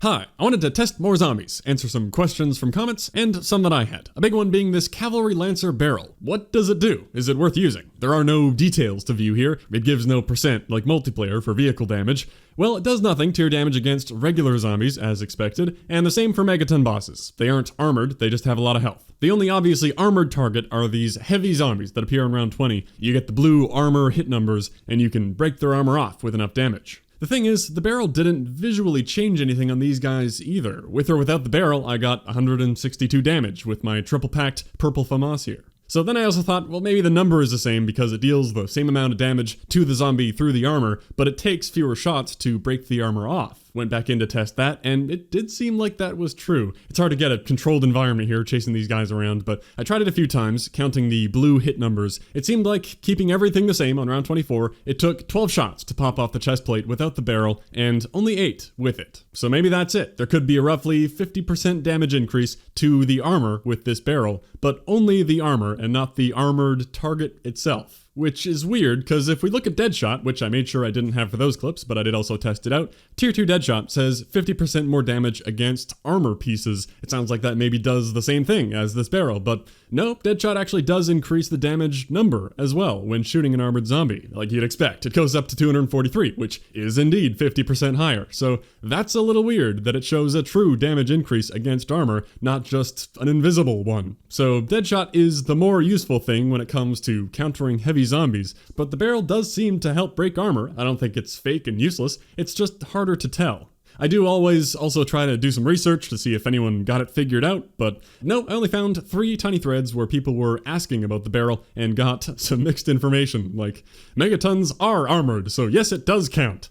Hi, I wanted to test more zombies, answer some questions from comments, and some that I had. A big one being this Cavalry Lancer barrel. What does it do? Is it worth using? There are no details to view here. It gives no percent like multiplayer for vehicle damage. Well, it does nothing tier damage against regular zombies, as expected, and the same for megaton bosses. They aren't armored, they just have a lot of health. The only obviously armored target are these heavy zombies that appear in round 20. You get the blue armor hit numbers, and you can break their armor off with enough damage. The thing is, the barrel didn't visually change anything on these guys either. With or without the barrel, I got 162 damage with my triple packed purple FAMAS here. So then I also thought, well, maybe the number is the same because it deals the same amount of damage to the zombie through the armor, but it takes fewer shots to break the armor off. Went back in to test that, and it did seem like that was true. It's hard to get a controlled environment here chasing these guys around, but I tried it a few times, counting the blue hit numbers. It seemed like keeping everything the same on round 24, it took 12 shots to pop off the chest plate without the barrel, and only 8 with it. So maybe that's it. There could be a roughly 50% damage increase to the armor with this barrel, but only the armor and not the armored target itself. Which is weird, because if we look at Deadshot, which I made sure I didn't have for those clips, but I did also test it out, Tier 2 Deadshot says 50% more damage against armor pieces. It sounds like that maybe does the same thing as this barrel, but no, Deadshot actually does increase the damage number as well when shooting an armored zombie, like you'd expect. It goes up to 243, which is indeed 50% higher, so that's a little weird that it shows a true damage increase against armor, not just an invisible one. So Deadshot is the more useful thing when it comes to countering heavy zombies, but the barrel does seem to help break armor. I don't think it's fake and useless, it's just harder to tell. I do always also try to do some research to see if anyone got it figured out, but no, I only found 3 tiny threads where people were asking about the barrel and got some mixed information, like, megatons are armored, so yes, it does count.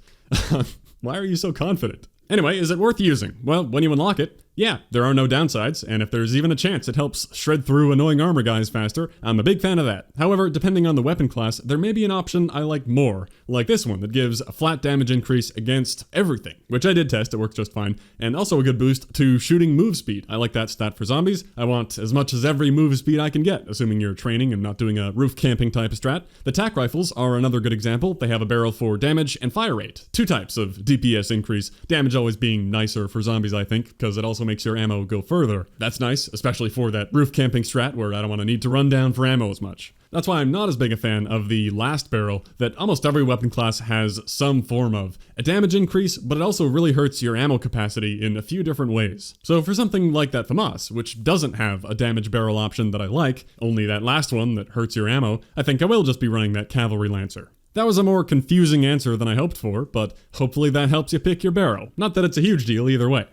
Why are you so confident? Anyway, is it worth using? Well, when you unlock it, yeah, there are no downsides, and if there's even a chance it helps shred through annoying armor guys faster, I'm a big fan of that. However, depending on the weapon class, there may be an option I like more, like this one that gives a flat damage increase against everything, which I did test, it works just fine, and also a good boost to shooting move speed. I like that stat for zombies. I want as much as every move speed I can get, assuming you're training and not doing a roof camping type of strat. The tac rifles are another good example. They have a barrel for damage and fire rate, 2 types of DPS increase, damage always being nicer for zombies I think, because it also makes your ammo go further. That's nice, especially for that roof camping strat where I don't want to need to run down for ammo as much. That's why I'm not as big a fan of the last barrel that almost every weapon class has some form of. A damage increase, but it also really hurts your ammo capacity in a few different ways. So for something like that FAMAS, which doesn't have a damage barrel option that I like, only that last one that hurts your ammo, I think I will just be running that Cavalry Lancer. That was a more confusing answer than I hoped for, but hopefully that helps you pick your barrel. Not that it's a huge deal either way.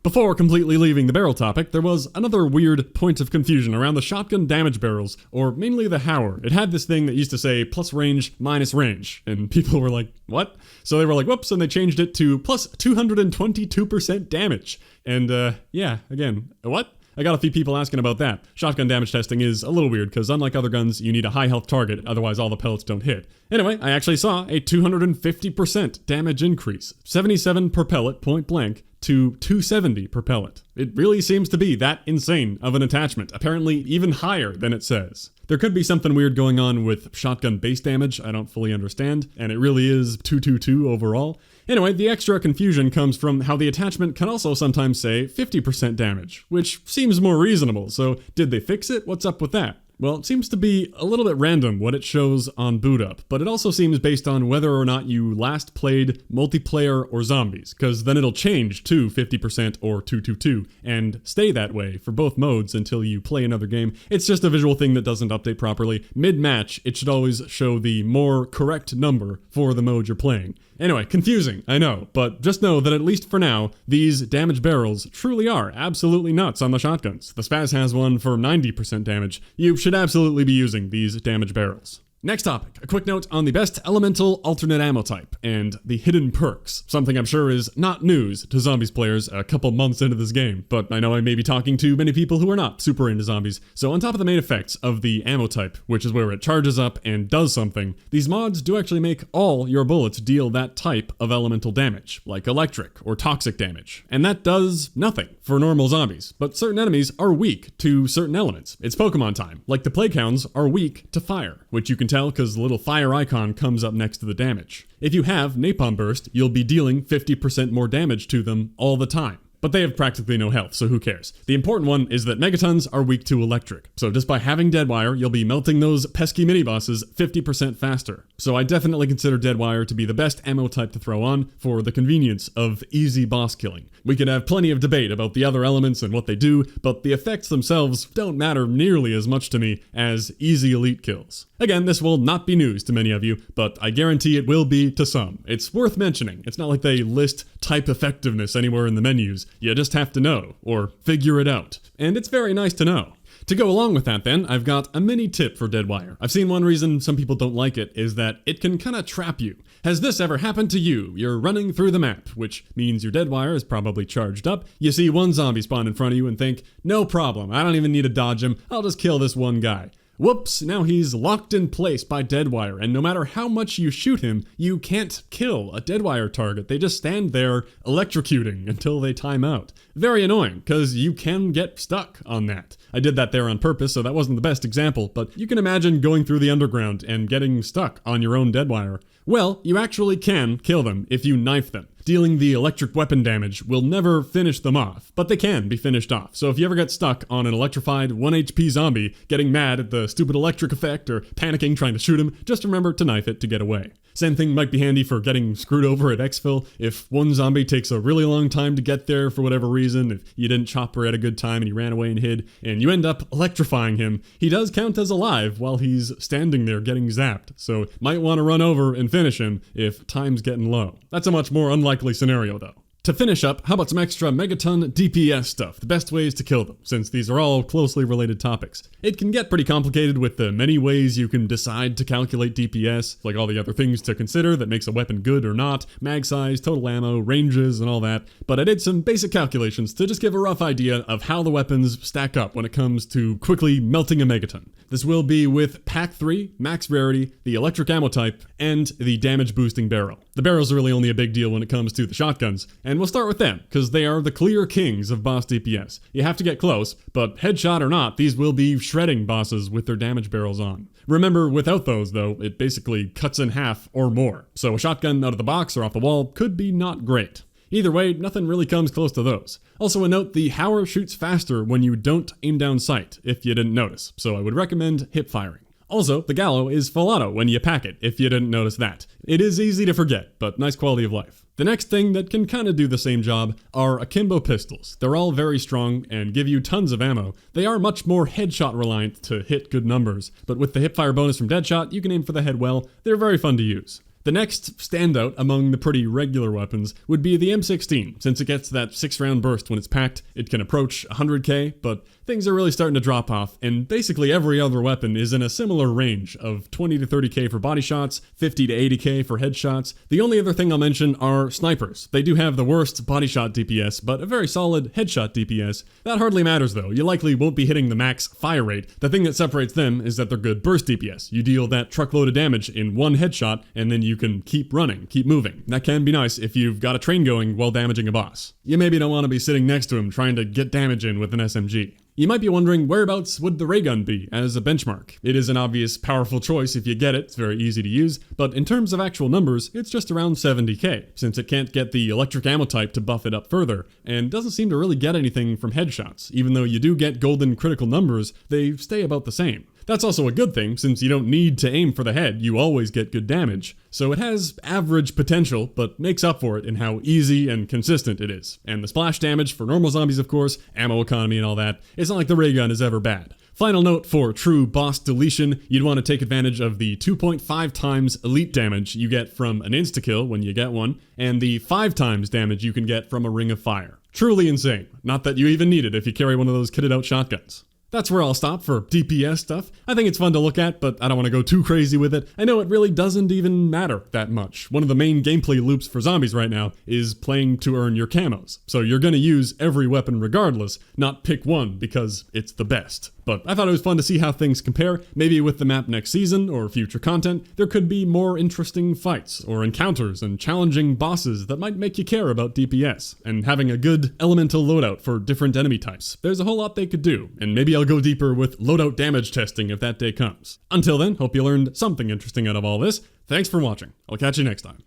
Before completely leaving the barrel topic, there was another weird point of confusion around the shotgun damage barrels, or mainly the Hauer. It had this thing that used to say plus range minus range, and people were like, what? So they were like, whoops, and they changed it to plus 222% damage. And yeah, again, what? I got a few people asking about that. Shotgun damage testing is a little weird because unlike other guns, you need a high health target, otherwise all the pellets don't hit. Anyway, I actually saw a 250% damage increase. 77 per pellet, point blank, to 270 per pellet. It really seems to be that insane of an attachment, apparently even higher than it says. There could be something weird going on with shotgun base damage I don't fully understand, and it really is 222 overall. Anyway, the extra confusion comes from how the attachment can also sometimes say 50% damage, which seems more reasonable, so did they fix it? What's up with that? Well, it seems to be a little bit random what it shows on boot up, but it also seems based on whether or not you last played multiplayer or zombies, because then it'll change to 50% or 222, and stay that way for both modes until you play another game. It's just a visual thing that doesn't update properly. Mid-match, it should always show the more correct number for the mode you're playing. Anyway, confusing, I know, but just know that at least for now, these damage barrels truly are absolutely nuts on the shotguns. The Spaz has one for 90% damage. You should absolutely be using these damage barrels. Next topic, a quick note on the best elemental alternate ammo type and the hidden perks, something I'm sure is not news to zombies players a couple months into this game, but I know I may be talking to many people who are not super into zombies. So on top of the main effects of the ammo type, which is where it charges up and does something, these mods do actually make all your bullets deal that type of elemental damage, like electric or toxic damage. And that does nothing for normal zombies, but certain enemies are weak to certain elements. It's Pokemon time, like the Plague Hounds are weak to fire, which you can tell because the little fire icon comes up next to the damage. If you have Napalm Burst, you'll be dealing 50% more damage to them all the time. But they have practically no health, so who cares? The important one is that megatons are weak to electric. So just by having Deadwire, you'll be melting those pesky mini-bosses 50% faster. So I definitely consider Deadwire to be the best ammo type to throw on for the convenience of easy boss killing. We could have plenty of debate about the other elements and what they do, but the effects themselves don't matter nearly as much to me as easy elite kills. Again, this will not be news to many of you, but I guarantee it will be to some. It's worth mentioning. It's not like they list type effectiveness anywhere in the menus. You just have to know, or figure it out. And it's very nice to know. To go along with that then, I've got a mini tip for Deadwire. I've seen one reason some people don't like it is that it can kinda trap you. Has this ever happened to you? You're running through the map, which means your Deadwire is probably charged up. You see one zombie spawn in front of you and think, no problem, I don't even need to dodge him, I'll just kill this one guy. Whoops, now he's locked in place by Deadwire, and no matter how much you shoot him, you can't kill a Deadwire target. They just stand there electrocuting until they time out. Very annoying, because you can get stuck on that. I did that there on purpose, so that wasn't the best example, but you can imagine going through the underground and getting stuck on your own Deadwire. Well, you actually can kill them if you knife them. Dealing the electric weapon damage will never finish them off, but they can be finished off. So if you ever get stuck on an electrified 1 HP zombie, getting mad at the stupid electric effect or panicking trying to shoot him, just remember to knife it to get away. Same thing might be handy for getting screwed over at exfil. If one zombie takes a really long time to get there for whatever reason, if you didn't chop her at a good time and he ran away and hid, and you end up electrifying him, he does count as alive while he's standing there getting zapped. So might want to run over and finish him if time's getting low. That's a much more unlikely scenario though. To finish up, how about some extra megaton DPS stuff, the best ways to kill them, since these are all closely related topics. It can get pretty complicated with the many ways you can decide to calculate DPS, like all the other things to consider that makes a weapon good or not, mag size, total ammo, ranges, and all that, but I did some basic calculations to just give a rough idea of how the weapons stack up when it comes to quickly melting a megaton. This will be with Pack 3, Max Rarity, the electric ammo type, and the damage boosting barrel. The barrels are really only a big deal when it comes to the shotguns, and we'll start with them, because they are the clear kings of boss DPS. You have to get close, but headshot or not, these will be shredding bosses with their damage barrels on. Remember, without those though, it basically cuts in half or more, so a shotgun out of the box or off the wall could be not great. Either way, nothing really comes close to those. Also a note, the Hauer shoots faster when you don't aim down sight, if you didn't notice, so I would recommend hip firing. Also, the Gallo is full auto when you pack it, if you didn't notice that. It is easy to forget, but nice quality of life. The next thing that can kinda do the same job are akimbo pistols. They're all very strong and give you tons of ammo. They are much more headshot reliant to hit good numbers, but with the hipfire bonus from Deadshot, you can aim for the head well. They're very fun to use. The next standout among the pretty regular weapons would be the M16. Since it gets that 6-round burst when it's packed, it can approach 100k, but things are really starting to drop off, and basically every other weapon is in a similar range of 20 to 30k for body shots, 50 to 80k for headshots. The only other thing I'll mention are snipers. They do have the worst body shot DPS, but a very solid headshot DPS. That hardly matters though, you likely won't be hitting the max fire rate. The thing that separates them is that they're good burst DPS. You deal that truckload of damage in one headshot, and then you can keep running, keep moving. That can be nice if you've got a train going while damaging a boss. You maybe don't want to be sitting next to him trying to get damage in with an SMG. You might be wondering whereabouts would the ray gun be as a benchmark. It is an obvious powerful choice if you get it, it's very easy to use, but in terms of actual numbers, it's just around 70k, since it can't get the electric ammo type to buff it up further, and doesn't seem to really get anything from headshots. Even though you do get golden critical numbers, they stay about the same. That's also a good thing, since you don't need to aim for the head, you always get good damage. So it has average potential, but makes up for it in how easy and consistent it is. And the splash damage for normal zombies, of course, ammo economy and all that, it's not like the ray gun is ever bad. Final note for true boss deletion, you'd want to take advantage of the 2.5 times elite damage you get from an insta-kill when you get one, and the 5 times damage you can get from a ring of fire. Truly insane. Not that you even need it if you carry one of those kitted out shotguns. That's where I'll stop for DPS stuff. I think it's fun to look at, but I don't want to go too crazy with it. I know it really doesn't even matter that much. One of the main gameplay loops for zombies right now is playing to earn your camos. So you're gonna use every weapon regardless, not pick one because it's the best. But I thought it was fun to see how things compare. Maybe with the map next season or future content, there could be more interesting fights or encounters and challenging bosses that might make you care about DPS, and having a good elemental loadout for different enemy types. There's a whole lot they could do, and maybe I'll go deeper with loadout damage testing if that day comes. Until then, hope you learned something interesting out of all this. Thanks for watching. I'll catch you next time.